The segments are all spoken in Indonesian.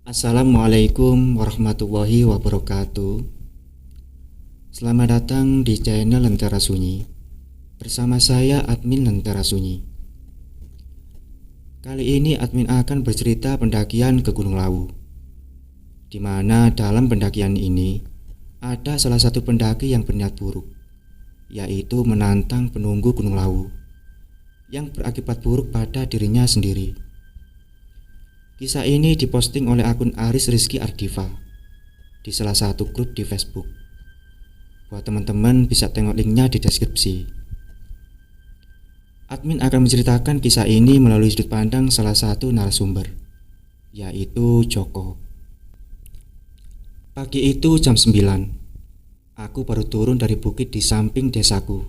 Assalamualaikum warahmatullahi wabarakatuh. Selamat datang di channel Lentera Sunyi. Bersama saya admin Lentera Sunyi. Kali ini admin akan bercerita pendakian ke Gunung Lawu, di mana dalam pendakian ini ada salah satu pendaki yang berniat buruk, yaitu menantang penunggu Gunung Lawu, yang berakibat buruk pada dirinya sendiri. Kisah ini diposting oleh akun Aris Rizky Ardiva di salah satu grup di Facebook. Buat teman-teman bisa tengok linknya di deskripsi. Admin akan menceritakan kisah ini melalui sudut pandang salah satu narasumber, yaitu Joko. Pagi itu jam 9, aku baru turun dari bukit di samping desaku.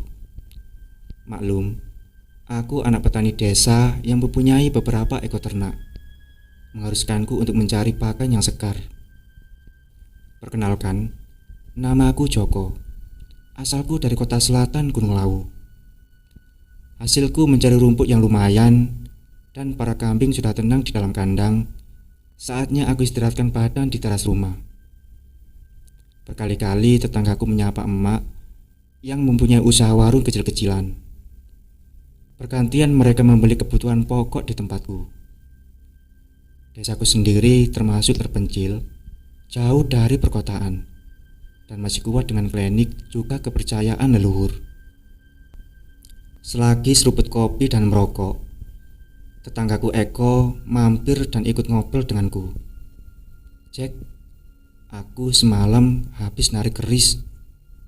Maklum, aku anak petani desa yang mempunyai beberapa ekor ternak, mengharuskanku untuk mencari pakan yang segar. Perkenalkan, nama aku Joko. Asalku dari kota selatan Gunung Lawu. Hasilku mencari rumput yang lumayan, dan para kambing sudah tenang di dalam kandang. Saatnya aku istirahatkan badan di teras rumah. Berkali-kali tetanggaku menyapa emak yang mempunyai usaha warung kecil-kecilan. Bergantian mereka membeli kebutuhan pokok di tempatku. Desaku sendiri termasuk terpencil, jauh dari perkotaan, dan masih kuat dengan klinik juga kepercayaan leluhur. Selagi seruput kopi dan merokok, tetanggaku Eko mampir dan ikut ngobrol denganku. "Jack, aku semalam habis narik keris."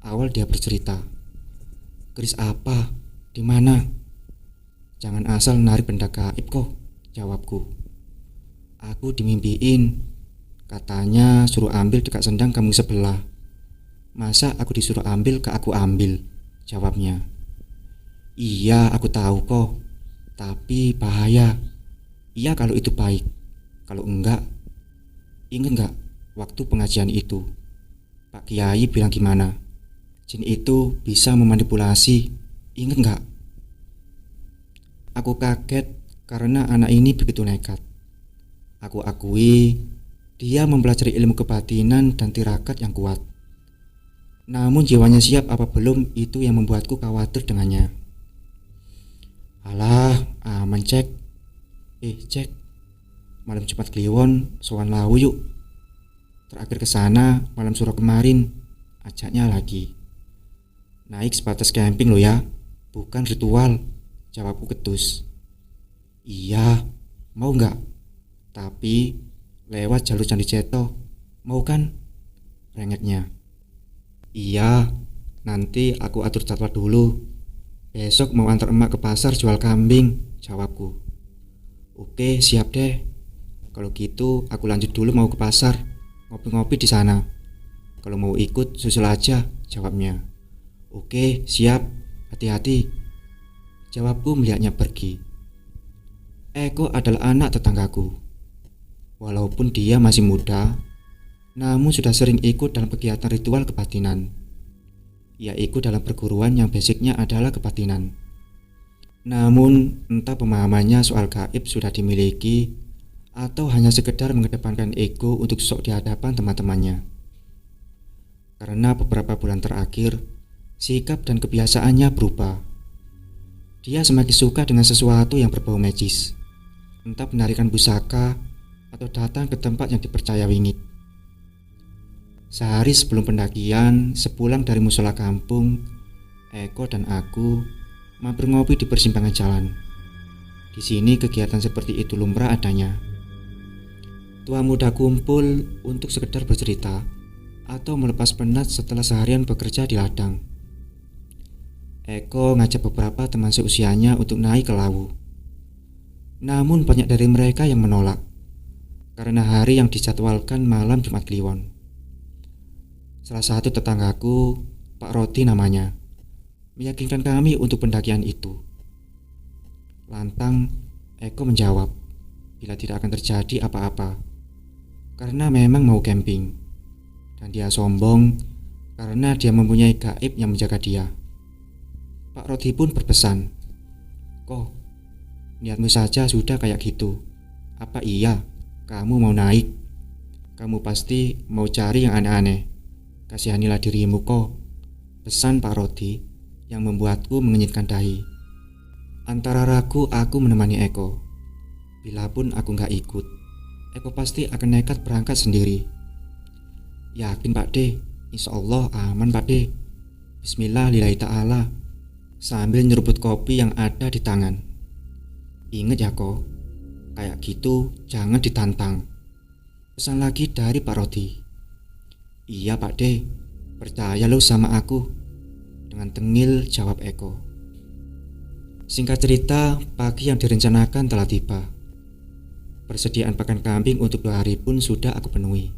Awal dia bercerita. "Keris apa? Di mana?" "Jangan asal narik benda gaib kok," jawabku. "Aku dimimpiin, katanya suruh ambil dekat sendang kamu sebelah." "Masa aku disuruh ambil ke aku ambil?" jawabnya. "Iya, aku tahu kok, tapi bahaya. Iya kalau itu baik, kalau enggak, ingat enggak waktu pengajian itu Pak Kiai bilang gimana? Jin itu bisa memanipulasi, ingat enggak?" Aku kaget karena anak ini begitu nekat. Aku akui, dia mempelajari ilmu kebatinan dan tirakat yang kuat. Namun jiwanya siap apa belum itu yang membuatku khawatir dengannya. "Alah, aman Cek. Cek, malam Jumat Kliwon, sowan Lawu yuk. Terakhir ke sana malam Suro kemarin," ajaknya lagi. "Naik sebatas camping lo ya, bukan ritual," jawabku ketus. "Iya, mau nggak? Tapi lewat jalur Candi Ceto, mau kan?" rengeknya. "Iya, nanti aku atur jadwal dulu. Besok mau antar emak ke pasar jual kambing," jawabku. "Oke, siap deh. Kalau gitu aku lanjut dulu mau ke pasar, ngopi-ngopi di sana. Kalau mau ikut susul aja," jawabnya. "Oke, siap. Hati-hati," jawabku melihatnya pergi. Eko adalah anak tetanggaku. Walaupun dia masih muda, namun sudah sering ikut dalam kegiatan ritual kebatinan. Ia ikut dalam perguruan yang basicnya adalah kebatinan. Namun entah pemahamannya soal gaib sudah dimiliki atau hanya sekedar mengedepankan ego untuk sok di hadapan teman-temannya. Karena beberapa bulan terakhir, sikap dan kebiasaannya berubah. Dia semakin suka dengan sesuatu yang berbau magis, entah penarikan pusaka atau datang ke tempat yang dipercaya wingit. Sehari sebelum pendakian, sepulang dari musola kampung, Eko dan aku mampir ngopi di persimpangan jalan. Di sini kegiatan seperti itu lumrah adanya. Tua muda kumpul untuk sekedar bercerita atau melepas penat setelah seharian bekerja di ladang. Eko ngajak beberapa teman seusianya untuk naik ke Lawu. Namun banyak dari mereka yang menolak karena hari yang dijadwalkan malam Jumat Kliwon. Salah satu tetanggaku, Pak Roti namanya, meyakinkan kami untuk pendakian itu. Lantang, Eko menjawab bila tidak akan terjadi apa-apa, karena memang mau camping. Dan dia sombong karena dia mempunyai gaib yang menjaga dia. Pak Roti pun berpesan, "Kok, niatmu saja sudah kayak gitu. Apa iya kamu mau naik?" Kamu pasti mau cari yang aneh-aneh. Kasihanilah dirimu kok, pesan Pak Rodi yang membuatku mengenyitkan dahi. Antara ragu aku menemani Eko. Bila pun aku gak ikut, Eko pasti akan nekat berangkat sendiri. Yakin Pak D, insya Allah aman Pak D. Bismillah lillahi ta'ala, sambil nyeruput kopi yang ada di tangan. Ingat ya kok, kayak gitu jangan ditantang. Pesan lagi dari Pak Rodi. Iya Pak D, percaya lo sama aku, dengan tengil jawab Eko. Singkat cerita, pagi yang direncanakan telah tiba. Persediaan pakan kambing untuk 2 hari pun sudah aku penuhi.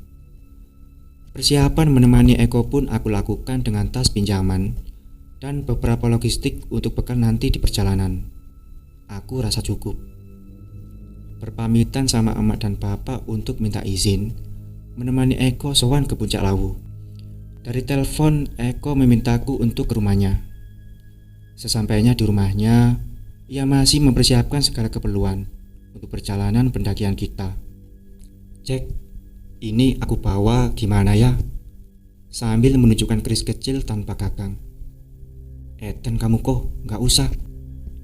Persiapan menemani Eko pun aku lakukan dengan tas pinjaman dan beberapa logistik untuk bekal nanti di perjalanan. Aku rasa cukup. Berpamitan sama emak dan bapak untuk minta izin menemani Eko sowan ke Puncak Lawu. Dari telepon, Eko memintaku untuk ke rumahnya. Sesampainya di rumahnya, ia masih mempersiapkan segala keperluan untuk perjalanan pendakian kita. Cek, ini aku bawa gimana ya? Sambil menunjukkan keris kecil tanpa kakang. Eten kamu kok, gak usah.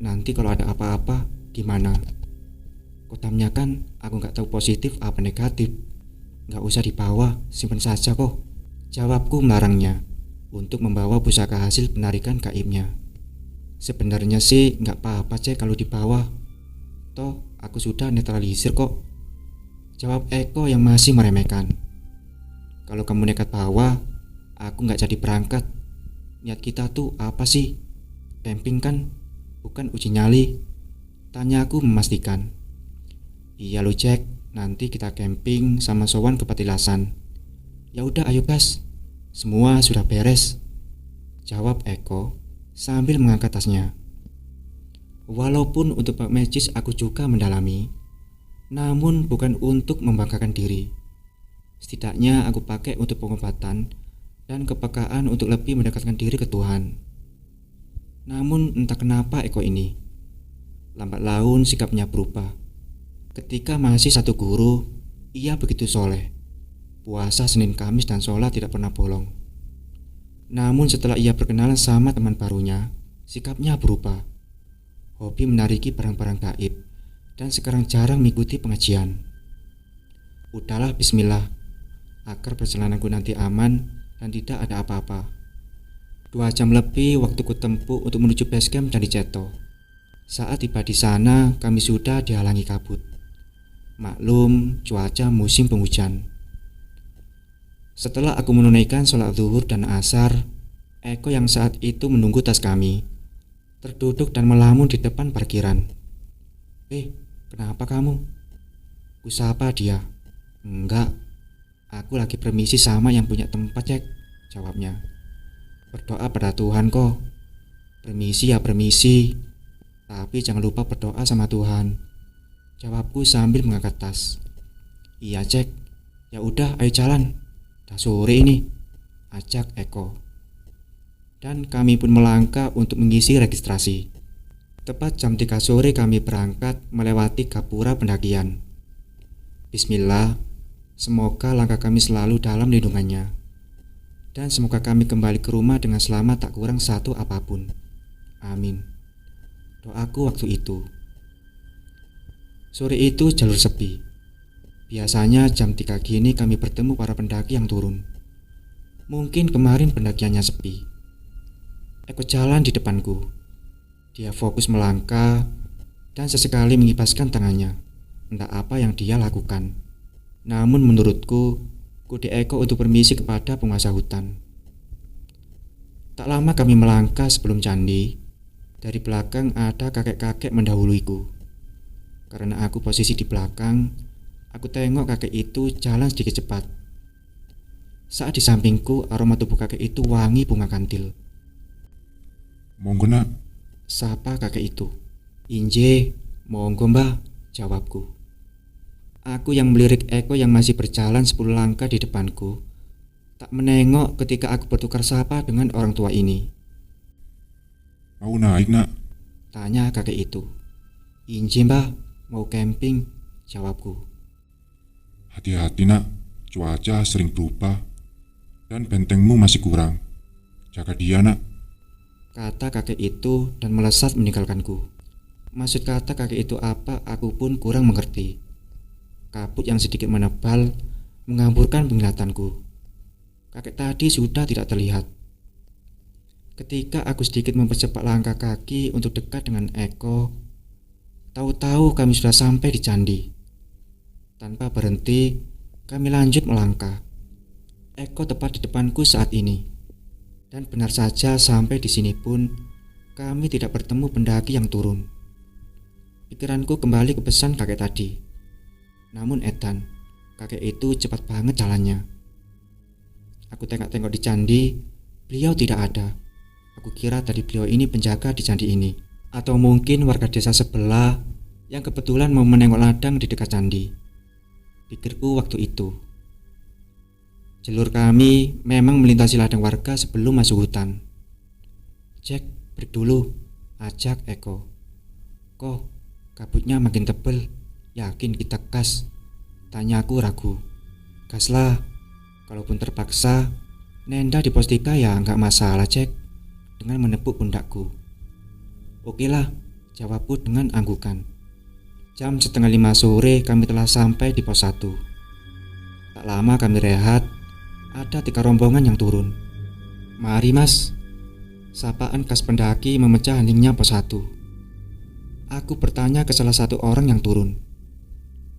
Nanti kalau ada apa-apa, gimana? Kotamnya kan aku gak tahu positif apa negatif. Gak usah dibawa, simpen saja kok, jawabku melarangnya untuk membawa pusaka hasil penarikan gaibnya. Sebenarnya sih gak apa-apa Cek kalau dibawa. Toh aku sudah netralisir kok, jawab Eko yang masih meremehkan. Kalau kamu nekat bawa, aku gak jadi berangkat. Niat kita tuh apa sih? Camping kan? Bukan uji nyali, tanyaku memastikan. Iya lo Cek, nanti kita camping sama sowan ke Patilasan. Ya udah ayo gas, semua sudah beres, jawab Eko sambil mengangkat tasnya. Walaupun untuk Pak Mecis aku juga mendalami, namun bukan untuk membanggakan diri. Setidaknya aku pakai untuk pengobatan dan kepekaan untuk lebih mendekatkan diri ke Tuhan. Namun entah kenapa Eko ini lambat laun sikapnya berubah. Ketika masih satu guru, ia begitu soleh. Puasa Senin Kamis dan sholat tidak pernah bolong. Namun setelah ia berkenalan sama teman barunya, sikapnya berubah. Hobi menariki barang-barang gaib dan sekarang jarang mengikuti pengajian. Udahlah bismillah, agar perjalananku nanti aman dan tidak ada apa-apa. 2 jam lebih waktuku tempuh untuk menuju base camp Candi Ceto. Saat tiba di sana, kami sudah dihalangi kabut. Maklum, cuaca musim penghujan. Setelah aku menunaikan sholat zuhur dan asar, Eko yang saat itu menunggu tas kami terduduk dan melamun di depan parkiran. Kenapa kamu? Kusapa dia. Enggak, aku lagi permisi sama yang punya tempat Cek, jawabnya. Berdoa pada Tuhan kok. Permisi ya permisi, tapi jangan lupa berdoa sama Tuhan, jawabku sambil mengangkat tas. Iya Cek, ya udah ayo jalan, dah sore ini, ajak Eko. Dan kami pun melangkah untuk mengisi registrasi. Tepat jam 3 sore kami berangkat melewati gapura pendakian. Bismillah, semoga langkah kami selalu dalam lindungannya, dan semoga kami kembali ke rumah dengan selamat tak kurang satu apapun. Amin, doaku waktu itu. Sore itu jalur sepi. Biasanya jam 3 gini kami bertemu para pendaki yang turun. Mungkin kemarin pendakiannya sepi. Eko jalan di depanku. Dia fokus melangkah dan sesekali mengibaskan tangannya. Entah apa yang dia lakukan. Namun menurutku, kode Eko untuk permisi kepada penguasa hutan. Tak lama kami melangkah sebelum candi. Dari belakang ada kakek-kakek mendahuluiku. Karena aku posisi di belakang, aku tengok kakek itu jalan sedikit cepat. Saat di sampingku, aroma tubuh kakek itu wangi bunga kantil. Monggo nak, Sapa kakek itu. Inje, monggo mbah, jawabku. Aku yang melirik Eko yang masih berjalan 10 langkah di depanku, tak menengok ketika aku bertukar sapa dengan orang tua ini. mau naik nak? Tanya kakek itu. Inje mbah, mau camping, jawabku. Hati-hati nak, cuaca sering berubah, dan bentengmu masih kurang. Jaga dia, nak. Kata kakek itu dan melesat meninggalkanku. Maksud kata kakek itu apa aku pun kurang mengerti. Kabut yang sedikit menebal menghamburkan penglihatanku. Kakek tadi sudah tidak terlihat. Ketika aku sedikit mempercepat langkah kaki untuk dekat dengan Eko, tahu-tahu kami sudah sampai di candi. Tanpa berhenti, kami lanjut melangkah. Eko tepat di depanku saat ini. Dan benar saja sampai di sini pun kami tidak bertemu pendaki yang turun. Pikiranku kembali ke pesan kakek tadi. Namun edan, kakek itu cepat banget jalannya. Aku tengok-tengok di candi, beliau tidak ada. Aku kira tadi beliau ini penjaga di candi ini, atau mungkin warga desa sebelah yang kebetulan mau menengok ladang di dekat candi. Pikirku waktu itu. Jalur kami memang melintasi ladang warga sebelum masuk hutan. "Jack, break dulu," ajak Eko. "Kok kabutnya makin tebel, yakin kita gas?" Tanyaku ragu. "Gas lah, kalaupun terpaksa nenda di pos 3 ya nggak masalah, Jack," dengan menepuk pundakku. "Oke lah," jawabku dengan anggukan. Jam 4:30 sore kami telah sampai di pos 1. Tak lama kami rehat, ada 3 rombongan yang turun. "Mari mas," sapaan khas pendaki memecah heningnya pos 1. Aku bertanya ke salah satu orang yang turun.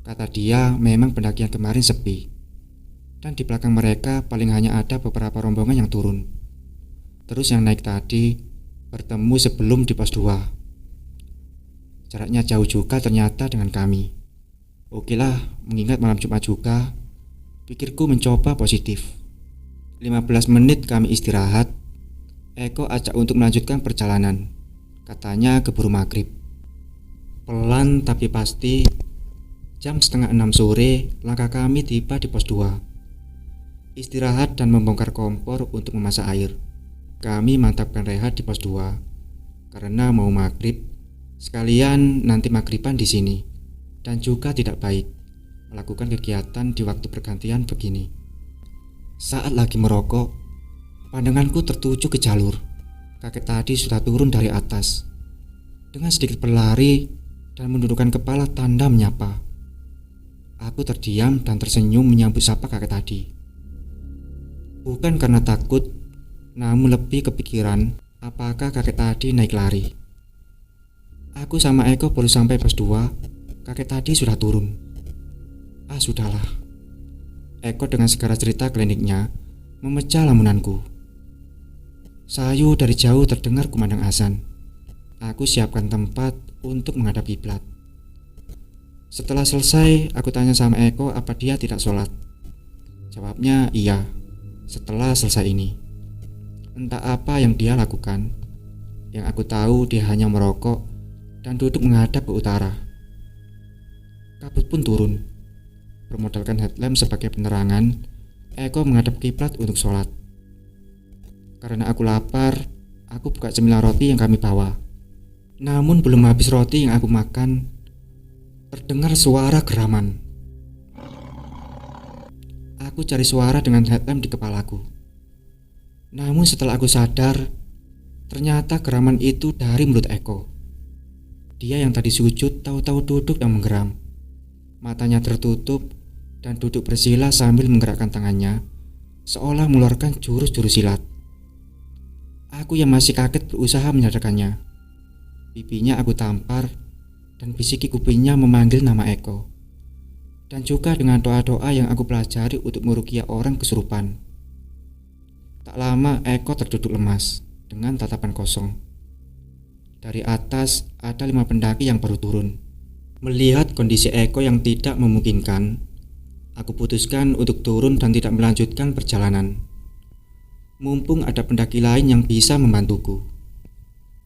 Kata dia memang pendaki yang kemarin sepi, dan di belakang mereka paling hanya ada beberapa rombongan yang turun. Terus yang naik tadi bertemu sebelum di pos 2. Jaraknya jauh juga ternyata dengan kami. Okelah, mengingat malam Jumat juga, pikirku mencoba positif. 15 menit kami istirahat. Eko ajak untuk melanjutkan perjalanan. Katanya keburu maghrib. Pelan tapi pasti, jam 5:30 sore langkah kami tiba di pos 2. Istirahat dan membongkar kompor untuk memasak air. Kami mantapkan rehat di pos 2 karena mau maghrib. Sekalian nanti maghriban di sini, dan juga tidak baik melakukan kegiatan di waktu pergantian begini. Saat lagi merokok, pandanganku tertuju ke jalur. Kakek tadi sudah turun dari atas. Dengan sedikit berlari dan menundukkan kepala tanda menyapa. Aku terdiam dan tersenyum menyambut sapa kakek tadi. Bukan karena takut, namun lebih kepikiran apakah kakek tadi naik lari. Aku sama Eko baru sampai pos 2, kakek tadi sudah turun. Sudahlah. Eko dengan segala cerita kliniknya memecah lamunanku. Sayu dari jauh terdengar kumandang azan. Aku siapkan tempat untuk menghadap kiblat. Setelah selesai, aku tanya sama Eko apa dia tidak sholat. Jawabnya iya, setelah selesai ini. Entah apa yang dia lakukan. Yang aku tahu dia hanya merokok dan duduk menghadap ke utara. Kabut pun turun. Bermodalkan headlamp sebagai penerangan, Eko menghadap kiblat untuk sholat. Karena aku lapar, aku buka cemilan roti yang kami bawa. Namun belum habis roti yang aku makan, terdengar suara geraman. Aku cari suara dengan headlamp di kepalaku. Namun setelah aku sadar, ternyata geraman itu dari mulut Eko. Dia yang tadi sujud tahu-tahu duduk dan menggeram. Matanya tertutup dan duduk bersila sambil menggerakkan tangannya, seolah mengeluarkan jurus-jurus silat. Aku yang masih kaget berusaha menyadarkannya. Pipinya aku tampar dan bisiki kupingnya memanggil nama Eko. Dan juga dengan doa-doa yang aku pelajari untuk meruqyah orang kesurupan. Tak lama Eko terduduk lemas dengan tatapan kosong. Dari atas ada 5 pendaki yang baru turun. Melihat kondisi Eko yang tidak memungkinkan, aku putuskan untuk turun dan tidak melanjutkan perjalanan. Mumpung ada pendaki lain yang bisa membantuku.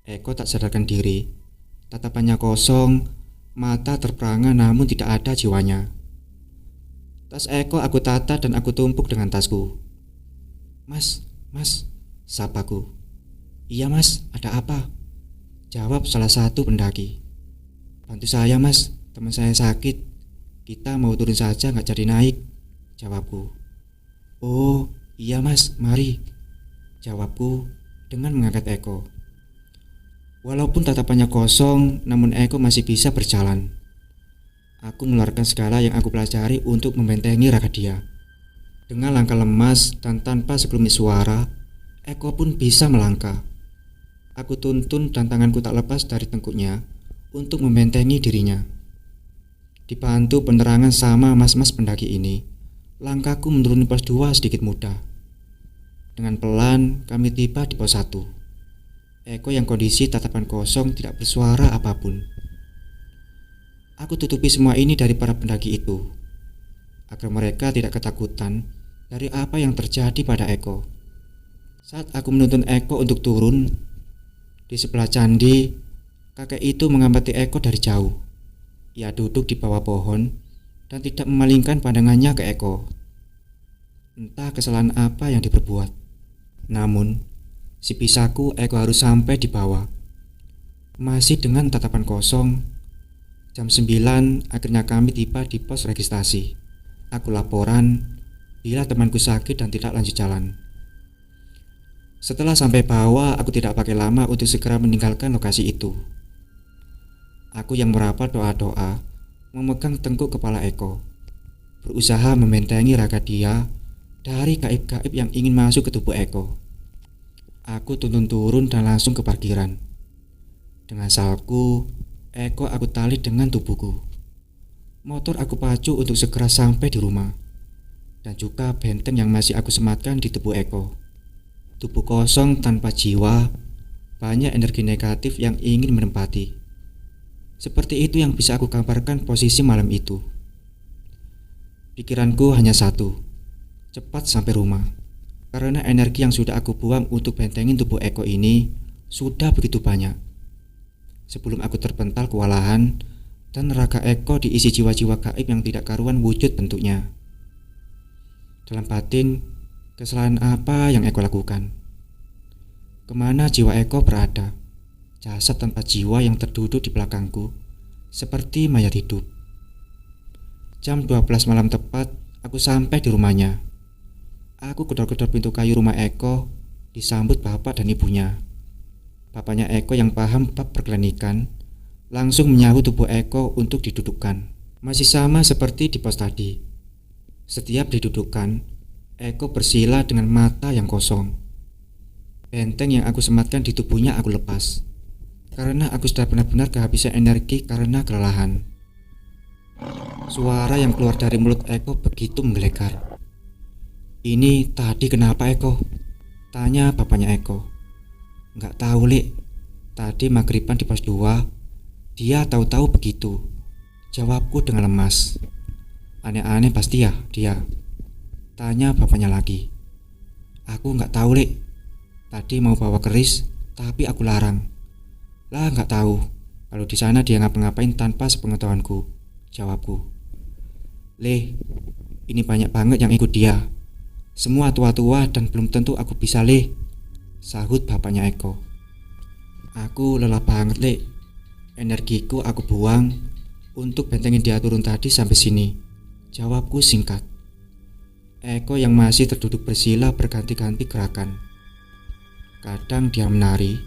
Eko tak sadarkan diri. Tatapannya kosong, mata terperangah namun tidak ada jiwanya. Tas Eko aku tata dan aku tumpuk dengan tasku. Mas, sapaku. "Iya mas, ada apa?" Jawab salah satu pendaki. "Bantu saya mas, teman saya sakit. Kita mau turun saja nggak jadi naik." jawabku. Oh iya mas, mari, jawabku dengan mengangkat Eko. Walaupun tatapannya kosong, namun Eko masih bisa berjalan. Aku mengeluarkan segala yang aku pelajari untuk membentengi raga dia. Dengan langkah lemas dan tanpa sekelumit suara, Eko pun bisa melangkah. Aku tuntun dan tanganku tak lepas dari tengkuknya untuk membentengi dirinya. Dibantu penerangan sama mas-mas pendaki ini, langkahku menuruni pos 2 sedikit mudah. Dengan pelan kami tiba di pos 1. Eko yang kondisi tatapan kosong tidak bersuara apapun. Aku tutupi semua ini dari para pendaki itu, agar mereka tidak ketakutan dari apa yang terjadi pada Eko. Saat aku menuntun Eko untuk turun, di sebelah candi, kakek itu mengamati Eko dari jauh. Ia duduk di bawah pohon dan tidak memalingkan pandangannya ke Eko. Entah kesalahan apa yang diperbuat. Namun, si bisaku Eko harus sampai di bawah. Masih dengan tatapan kosong, jam 9 akhirnya kami tiba di pos registrasi. Aku laporan bila temanku sakit dan tidak lanjut jalan. Setelah sampai bawah, aku tidak pakai lama untuk segera meninggalkan lokasi itu. Aku yang merapat doa-doa, memegang tengkuk kepala Eko, berusaha membentengi raga dia dari gaib-gaib yang ingin masuk ke tubuh Eko. Aku tuntun turun dan langsung ke parkiran. Dengan salku, Eko aku tali dengan tubuhku. Motor aku pacu untuk segera sampai di rumah, dan juga benteng yang masih aku sematkan di tubuh Eko. Tubuh kosong tanpa jiwa, banyak energi negatif yang ingin menempati. Seperti itu yang bisa aku gambarkan posisi malam itu. Pikiranku hanya satu, cepat sampai rumah. Karena energi yang sudah aku buang untuk bentengin tubuh Eko ini sudah begitu banyak. Sebelum aku terpental kewalahan dan raga Eko diisi jiwa-jiwa gaib yang tidak karuan wujud bentuknya. Dalam batin, kesalahan apa yang Eko lakukan? Kemana jiwa Eko berada? Jasad tanpa jiwa yang terduduk di belakangku, seperti mayat hidup. Jam 12 malam tepat, aku sampai di rumahnya. Aku gedor-gedor pintu kayu rumah Eko, disambut bapak dan ibunya. Bapaknya Eko yang paham bab perkelenikan, langsung menyahut tubuh Eko untuk didudukkan. Masih sama seperti di pos tadi. Setiap didudukkan, Eko bersila dengan mata yang kosong. Benteng yang aku sematkan di tubuhnya aku lepas, karena aku sudah benar-benar kehabisan energi karena kelelahan. Suara yang keluar dari mulut Eko begitu menggelegar. "Ini tadi kenapa Eko?" tanya bapaknya Eko. "Nggak tahu, Lik. Tadi maghriban di pos 2, dia tahu-tahu begitu," jawabku dengan lemas. "Aneh-aneh pasti ya dia?" tanya bapaknya lagi. "Aku nggak tahu, Lik. Tadi mau bawa keris, tapi aku larang." "Lah nggak tahu. Kalau di sana dia ngapa-ngapain tanpa sepengetahuanku," jawabku. "Leh, ini banyak banget yang ikut dia. Semua tua-tua dan belum tentu aku bisa, Leh," sahut bapaknya Eko. "Aku lelah banget, Leh. Energiku aku buang untuk bentengin dia turun tadi sampai sini," jawabku singkat. Eko yang masih terduduk bersila berganti-ganti gerakan. Kadang dia menari,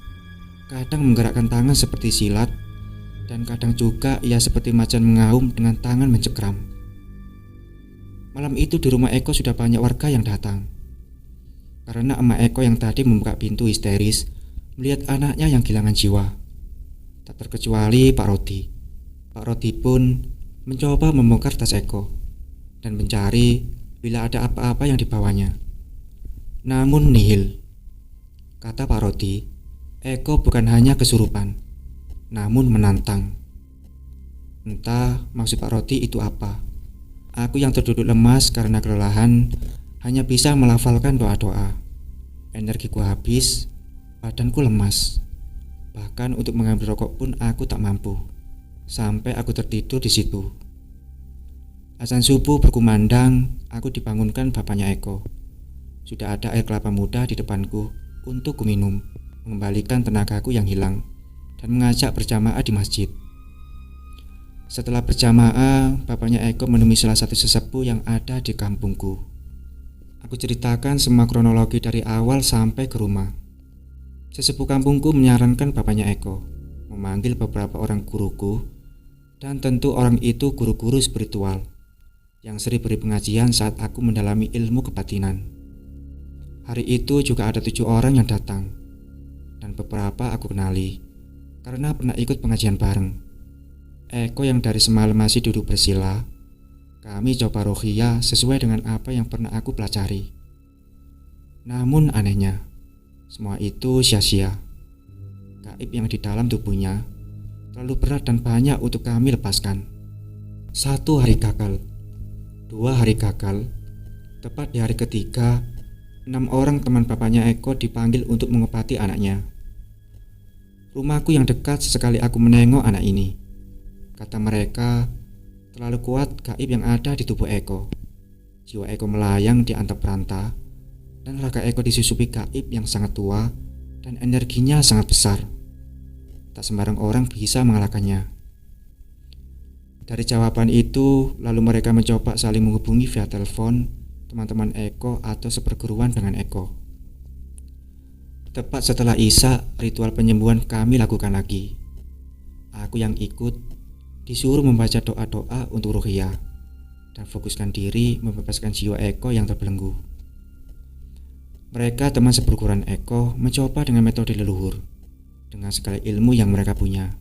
kadang menggerakkan tangan seperti silat, dan kadang juga ia seperti macan mengaum dengan tangan mencekram. Malam itu di rumah Eko sudah banyak warga yang datang. Karena emak Eko yang tadi membuka pintu histeris melihat anaknya yang kehilangan jiwa. Tak terkecuali Pak Rodi. Pak Rodi pun mencoba membongkar tas Eko dan mencari bila ada apa-apa yang dibawanya. Namun nihil. Kata Pak Rodi, Eko bukan hanya kesurupan, namun menantang. Entah maksud Pak Rodi itu apa. Aku yang terduduk lemas karena kelelahan hanya bisa melafalkan doa-doa. Energiku habis, badanku lemas. Bahkan untuk mengambil rokok pun aku tak mampu. Sampai aku tertidur di situ. Azan subuh berkumandang, aku dibangunkan bapaknya Eko. Sudah ada air kelapa muda di depanku untuk kuminum, mengembalikan tenagaku yang hilang, dan mengajak berjamaah di masjid. Setelah berjamaah, bapaknya Eko menemui salah satu sesepuh yang ada di kampungku. Aku ceritakan semua kronologi dari awal sampai ke rumah. Sesepuh kampungku menyarankan bapaknya Eko memanggil beberapa orang guruku, dan tentu orang itu guru-guru spiritual yang sering beri pengajian saat aku mendalami ilmu kebatinan. Hari itu juga ada 7 orang yang datang, dan beberapa aku kenali karena pernah ikut pengajian bareng. Eko yang dari semalam masih duduk bersila. Kami coba ruqyah sesuai dengan apa yang pernah aku pelajari. Namun anehnya, semua itu sia-sia. Gaib yang di dalam tubuhnya terlalu berat dan banyak untuk kami lepaskan. 1 hari gagal, 2 hari gagal. Tepat di hari ketiga, 6 orang teman bapaknya Eko dipanggil untuk mengobati anaknya. Rumahku yang dekat sesekali aku menengok anak ini. Kata mereka, terlalu kuat gaib yang ada di tubuh Eko. Jiwa Eko melayang di antap ranta, dan raga Eko disusupi gaib yang sangat tua dan energinya sangat besar. Tak sembarang orang bisa mengalahkannya. Dari jawaban itu, lalu mereka mencoba saling menghubungi via telepon teman-teman Eko atau seperguruan dengan Eko. Tepat setelah Isya, ritual penyembuhan kami lakukan lagi. Aku yang ikut disuruh membaca doa-doa untuk ruqyah dan fokuskan diri membebaskan jiwa Eko yang terbelenggu. Mereka teman seperguruan Eko mencoba dengan metode leluhur dengan segala ilmu yang mereka punya.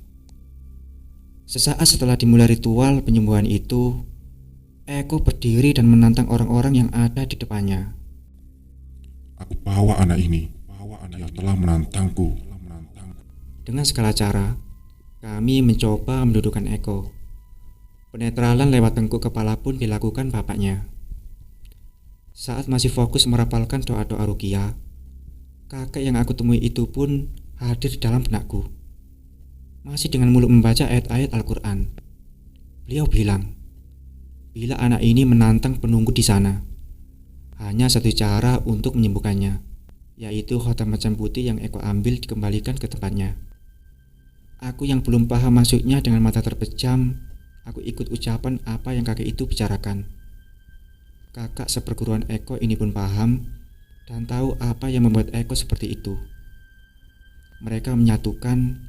Sesaat setelah dimulai ritual penyembuhan itu, Eko berdiri dan menantang orang-orang yang ada di depannya. Aku bawa anak ini. Dia telah menantangku. Dengan segala cara, kami mencoba mendudukkan Eko. Penetralan lewat tengkuk kepala pun dilakukan bapaknya. Saat masih fokus merapalkan doa-doa ruqyah, kakek yang aku temui itu pun hadir di dalam benakku. Masih dengan mulut membaca ayat-ayat Al-Quran. Beliau bilang, bila anak ini menantang penunggu di sana, hanya satu cara untuk menyembuhkannya, yaitu khotam macan putih yang Eko ambil dikembalikan ke tempatnya. Aku yang belum paham maksudnya dengan mata terpejam, aku ikut ucapan apa yang kakek itu bicarakan. Kakak seperguruan Eko ini pun paham dan tahu apa yang membuat Eko seperti itu. Mereka menyatukan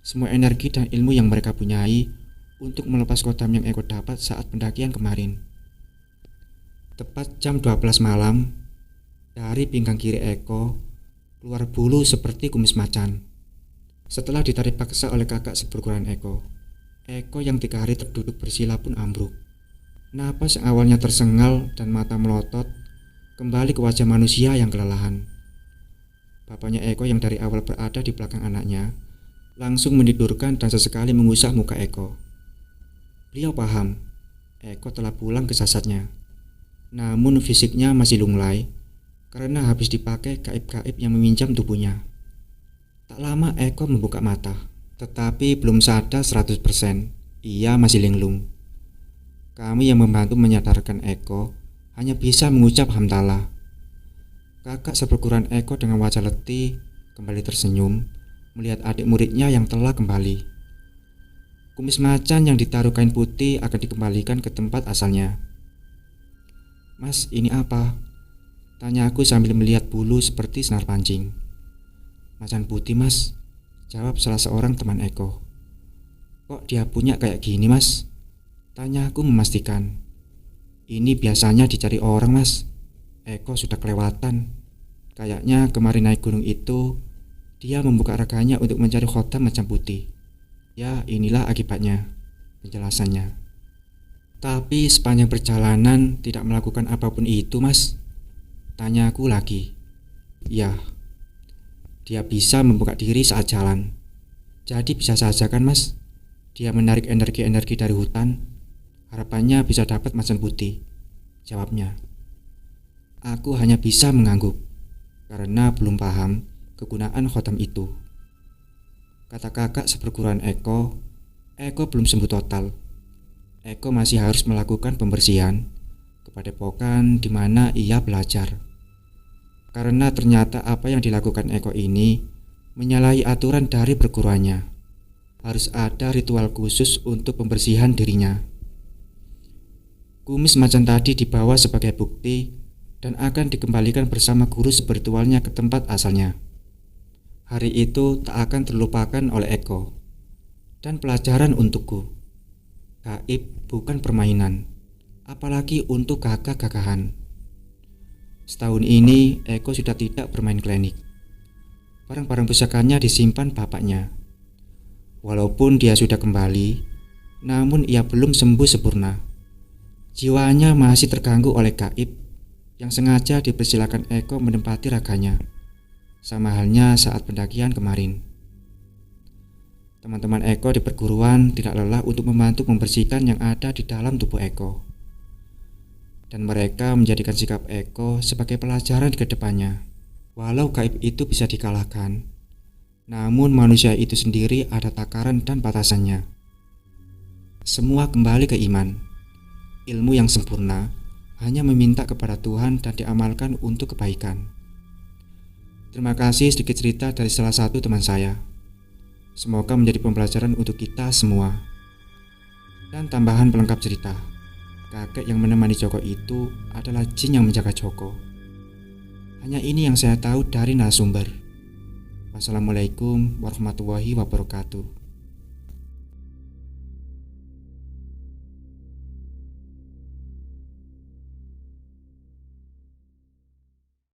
semua energi dan ilmu yang mereka punyai untuk melepas khotam yang Eko dapat saat pendakian kemarin. Tepat jam 12 malam, dari pinggang kiri Eko keluar bulu seperti kumis macan. Setelah ditarik paksa oleh kakak seperguruan Eko yang 3 hari terduduk bersila pun ambruk. Napas yang awalnya tersengal dan mata melotot kembali ke wajah manusia yang kelelahan. Bapaknya Eko yang dari awal berada di belakang anaknya langsung menidurkan dan sesekali mengusap muka Eko. Beliau paham Eko telah pulang ke sasatnya, namun fisiknya masih lunglai karena habis dipakai gaib-gaib yang meminjam tubuhnya. Tak lama Eko membuka mata, tetapi belum sadar 100%. Ia masih linglung. Kami yang membantu menyadarkan Eko hanya bisa mengucap hamdalah. Kakak seperguruan Eko dengan wajah letih kembali tersenyum melihat adik muridnya yang telah kembali. Kumis macan yang ditaruh kain putih akan dikembalikan ke tempat asalnya. Mas, ini apa? Tanya aku sambil melihat bulu seperti senar pancing. Macan putih mas, jawab salah seorang teman Eko. Kok dia punya kayak gini mas? Tanya aku memastikan. Ini biasanya dicari orang mas. Eko sudah kelewatan. Kayaknya kemarin naik gunung itu dia membuka raganya untuk mencari khotam macan putih. Ya inilah akibatnya, penjelasannya. Tapi sepanjang perjalanan tidak melakukan apapun itu mas? Tanya aku lagi. Ya, dia bisa membuka diri saat jalan. Jadi bisa saja kan mas? Dia menarik energi-energi dari hutan. Harapannya bisa dapat macan putih. Jawabnya. Aku hanya bisa mengangguk karena belum paham kegunaan khotam itu. Kata kakak seperguruan Eko belum sembuh total. Eko masih harus melakukan pembersihan ke padepokan di mana ia belajar. Karena ternyata apa yang dilakukan Eko ini menyalahi aturan dari perguruannya. harus ada ritual khusus untuk pembersihan dirinya. Kumis macan tadi dibawa sebagai bukti dan akan dikembalikan bersama guru spiritualnya ke tempat asalnya. Hari itu tak akan terlupakan oleh Eko dan pelajaran untukku. Gaib bukan permainan, apalagi untuk gagah-gagahan. Setahun ini Eko sudah tidak bermain klinik. Barang-barang pusakanya disimpan bapaknya. Walaupun dia sudah kembali, namun ia belum sembuh sempurna. Jiwanya masih terganggu oleh gaib yang sengaja dipersilakan Eko menempati raganya, sama halnya saat pendakian kemarin. Teman-teman Eko di perguruan tidak lelah untuk membantu membersihkan yang ada di dalam tubuh Eko. Dan mereka menjadikan sikap Eko sebagai pelajaran ke depannya. Walau gaib itu bisa dikalahkan, namun manusia itu sendiri ada takaran dan batasannya. Semua kembali ke iman. Ilmu yang sempurna hanya meminta kepada Tuhan dan diamalkan untuk kebaikan. Terima kasih sedikit cerita dari salah satu teman saya. Semoga menjadi pembelajaran untuk kita semua. Dan tambahan pelengkap cerita, kakek yang menemani Joko itu adalah jin yang menjaga Joko. Hanya ini yang saya tahu dari narasumber. Wassalamualaikum warahmatullahi wabarakatuh.